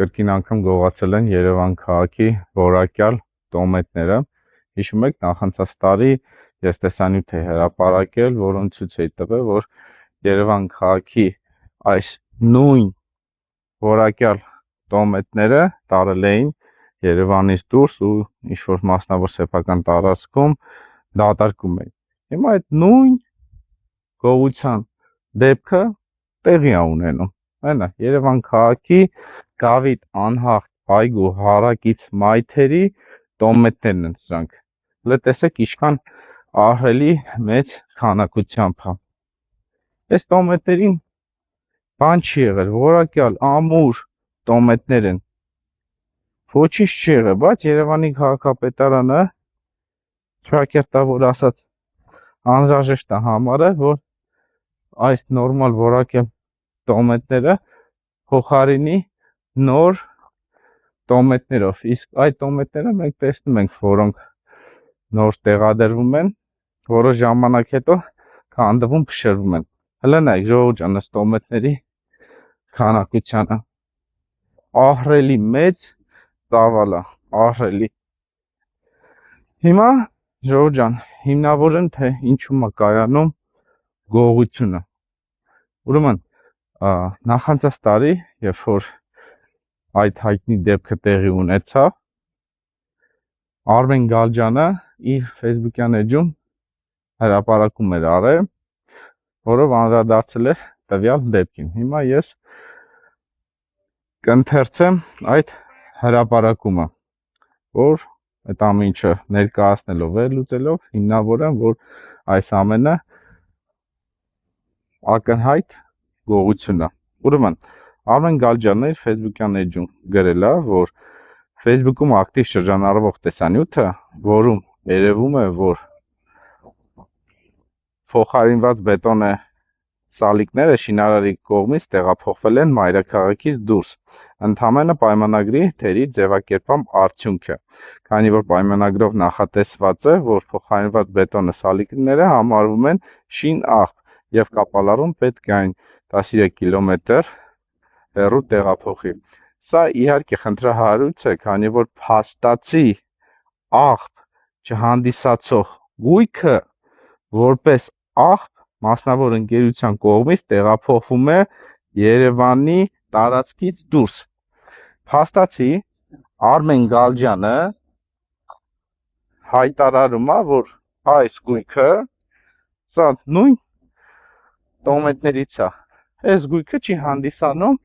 կրկին անգամ գողացել են Երևան քաղաքի որակյալ տոմետները։ Հիշում եք, նախանցած տարի ես տեսանյութ էի հրապարակել, որոնց ցույց էի տվել, որ Երևան քաղաքի այս նույն որակյալ տոմետները տարել էին Երևանից դուրս ու ինչ-որ մասնավոր սեփական տարածքում դատարկում էին։ Հիմա այդ նույն գողության դեպքը տեղի է ունենում։ Այնա Երևան քաղաքի Դավիթ անհաղթ այգու հարակից մայթերի տոմետներն են սրանք։ Հələ տեսեք ինչքան ահռելի մեծ քանակությամբ է։ Այս տոմետներին բան չի եղել, որակյալ ամուր տոմետներ են։ Ոչինչ չի եղել, բայց Երևանի քաղաքապետարանը ճակերտավոր ասած անհրաժեշտ է համարել, որ այս նորմալ որակյալ տոմետները փոխարինի նոր տոմետներով։ Իսկ այդ տոմետները մենք տեսնում ենք, որոնք նոր տեղադրվում են, որոշ ժամանակ հետո քանդվում, փշրվում են։ Հələ նայեք, ժողովուրդ ջան, այս տոմետների քանակությանը ահռելի մեծ ծավալ է, ահռելի։ Հիմա ժողովուրդ ջան, հիմնավորեն թե ինչու՞մ է կայանում գողությունը։ Ուրեմն նախանցած տարի, երբ որ այդ հայտնի դեպքը տեղի ունեցավ, Արմեն Գալջյանը իր Facebook-յան էջում հրապարակում էր արել, որով անդրադարձել էր տվյալ դեպքին։ Հիմա ես կընթերցեմ այդ հրապարակումը, որ այդ ամեն ինչը ներկայացնելով վերլուծելով հիմնավորեմ, որ այս ամենը ակնհայտ գողություն է։ Ուրեմն Արմեն Գալջյանն իր Facebook-յան էջում գրել է, որ Facebook-ում ակտիվ շրջանառվող տեսանյութը, որում երևում է, որ փոխարինված բետոնե սալիկները շինարարի կողմից տեղափոխվել են մայրաքաղաքից դուրս, ընդամենը պայմանագրի թերի ձևակերպման արդյունք է, քանի որ պայմանագրով նախատեսված է, որ փոխարինված բետոնե սալիկները համարվում են շին-աղբ եւ կապալառուն պետք է այն 13 կիլոմետր հեռու տեղափոխի։ Սա իհարկե խնդրահարույց է, քանի որ փաստացի աղբ չհանդիսացող գույքը որպես աղբ մասնավոր ընկերության կողմից տեղափոխվում է Երևանի տարածքից դուրս։ Փաստացի Արմեն Գալջյանը հայտարարում է, որ այս գույքը սա նույն տոմետներից է։ Այս գույքը չի հանդիսանում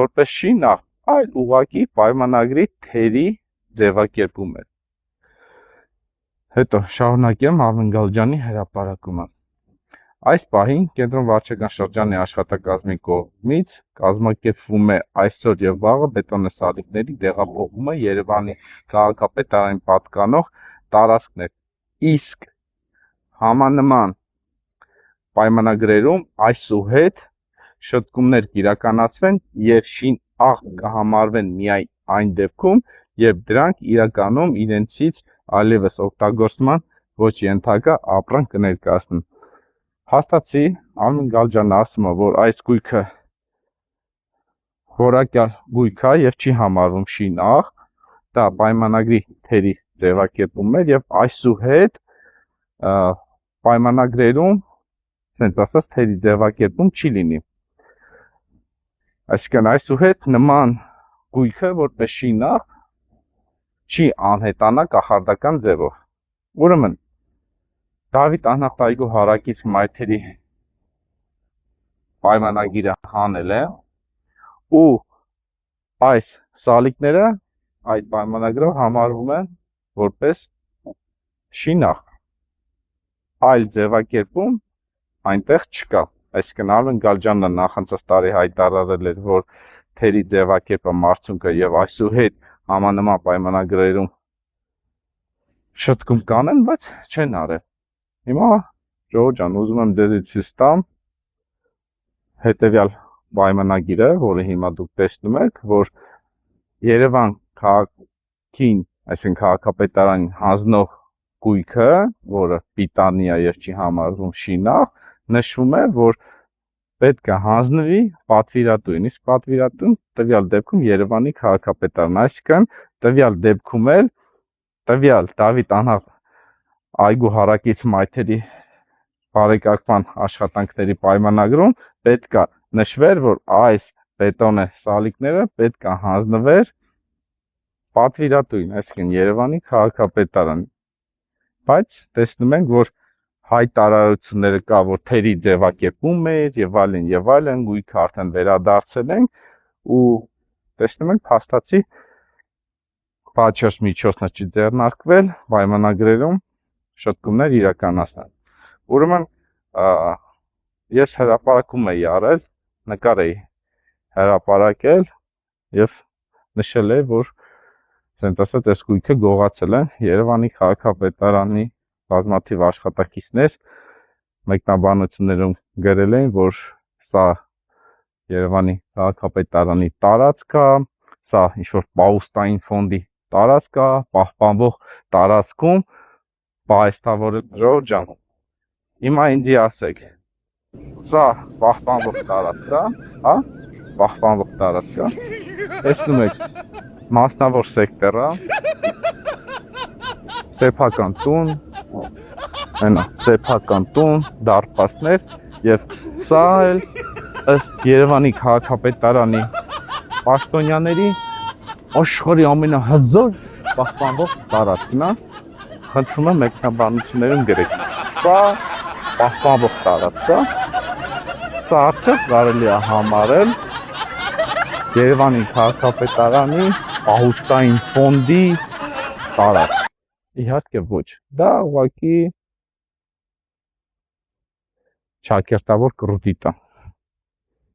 որպես շին-աղբ, այլ ուղղակի պայմանագրի թերի ձևակերպում է։ Հետո շարունակեմ Արմեն Գալջյանի հրապարակումը։ Այս պահին Կենտրոն վարչական շրջանի աշխատակազմի կողմից կազմակերպվում է այսօր եւ վաղը բետոնե սալիկների տեղափոխումը Երևանի քաղաքապետարանին պատկանող տարածքներ։ Իսկ համանման պայմանագրերում այսուհետ շտկումներ կիրականացվեն եւ շին-աղբ կհամարվեն միայն այն դեպքում, երբ դրանք իրականում իրենցից այլևս օգտագործման ոչ ենթակա ապրանք կներկայացնեն։ Հաստատի Արմեն Գալջյանն ասում է, որ այս գույքը որակյալ գույք է եւ չի համարվում շին-աղբ, դա պայմանագրի թերի ձևակերպում է եւ այսուհետ պայմանագրերում ասենց ասած թերի ձևակերպում չի լինի։ Այսինքն այսուհետ նման գույքը որպես շին-աղբ չի անհետանա կախարդական ձևով։ Ուրեմն Դավիթ անհաղթ այգու հարակից մայթերի պայմանագիրը հանել է ու այս սալիկները այդ պայմանագրով համարվում են որպես շին-աղբ։ Այլ ձևակերպում այնտեղ չկա։ Այսինքն Արմեն Գալջյանն նախանցած տարի հայտարարել էր, որ թերի ձևակերպում արդյունքը եւ այսուհետ համանման պայմանագրերում շտկում կանեն, բայց չեն արել։ Հիմա ժողովուրդ ջան, ուզում եմ դեզի ցույց տամ հետեւյալ պայմանագիրը, որը հիմա դուք տեսնում եք, որ Երևան քաղաքին, այսինքն քաղաքապետարանին հանձնող գույքը, որը պիտանի է եւ չի համարվում շին-աղբ, նշվում է, որ պետք է հանձնվի պատվիրատուին, իսկ պատվիրատուն տվյալ դեպքում Երևանի քաղաքապետարն, այսինքն տվյալ դեպքում էլ տվյալ Դավիթ անհատ այգու հարակից մայթերի բարեկարգման աշխատանքների պայմանագրում պետք է նշվեր, որ այս բետոնե սալիկները պետք է հանձնվեր պատվիրատուին, այսինքն Երևանի քաղաքապետարան, բայց տեսնում ենք, որ հայտարարությունները կա, որ թերի ձևակերպում էր եւ այլն, գույքը արդեն վերադարձել են ու տեսնում ենք փաստացի բաճորս միջոցներ չի ձեռնարկվել պայմանագրերում շտկումներ իրականացնել։ Ուրեմն ես հրապարակում էի արել, նկար էի հրապարակել եւ նշել էի, որ ասենց ասած այս գույքը գողացել են Երևանի քաղաքապետարանի բազմաթիվ աշխատակիցներ մեկնաբանություններում գրել էին, որ սա Երևանի քաղաքապետարանի տարածք է, սա ինչ-որ պաուստային ֆոնդի տարածք է, պահպանվող տարածքում պահեստավորելով ջան։ Հիմա ինձ ասեք, սա պահպանվող տարածք է, հա, պահպանվող տարածք է, տեսնում եք մասնավոր սեկտոր է, սեփական տուն, այնա սեփական տուն, դարպասներ եւ սա էլ ըստ Երևանի քաղաքապետարանի պաշտոնյաների աշխարհի ամենահզոր պահպանվող տարածքն է, խնդրում եմ մեկնաբանություններում գրեք, սա պահպանվող տարածք է, սա արդյոք կարելի է համարել Երևանի քաղաքապետարանի պահուստային ֆոնդի տարածք։ Իհարկե ոչ, դա ուղղակի ճակերտավոր կռուդիտ է։